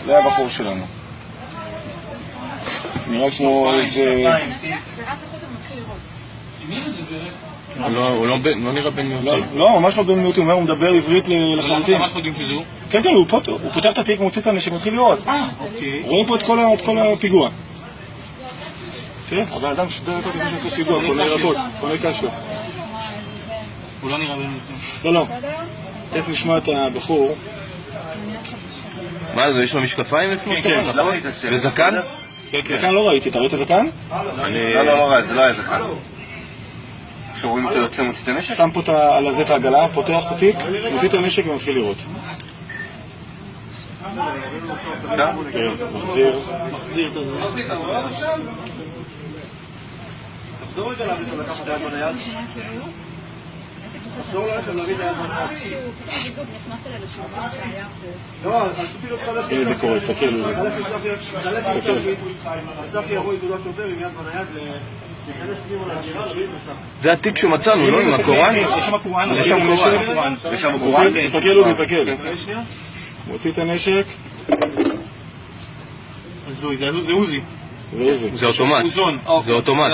זה הבחור שלנו. נראה כמו איזה... הוא לא נראה בן מיעוטים. לא, ממש לא בן מיעוטים, הוא מדבר עברית לחלוטין. מה אנחנו יודעים שזה הוא? כן, כן, הוא פותח את התיק, מוציא את הנשק, מתחיל לראות. אוקיי. רואים פה את כל הפיגוע. תראה, הבן אדם שדר אותו לפני שעושה פיגוע, קונה ירקות, קונה קשו. הוא לא נראה בן מיעוטים. לא. תכף נשמע את הבחור. מה זה, יש לו משקפיים לפני? כן. וזקן? זקן לא ראיתי, אתה ראית זקן? לא ראיתי, זה לא היה זקן. כשרואים אותו יוצא מוציא את הנשק? שם פה על הזה את העגלה, פותח את התיק, מוציא את הנשק ומתחיל לראות. כן, מחזיר את הזה. תחזור רגע להביא את לקחת היד בנייד. תחזור לכם להביא את היד בנייד. לא, אז תפיל אותך ללכת. הנה זה קורה, סקר לזה. הצלחי יבוא עם תעודת שוטר עם יד בנייד להיכנס פנימה לדירה, להביא את זה התיק שמצאנו, לא? עם הקוראן? יש שם קוראן. יש שם קוראן? תסתכל לו, תסתכל. מוציא את הנשק. זה עוזי. זה עוזי. זה אוטומט. זה אוטומט.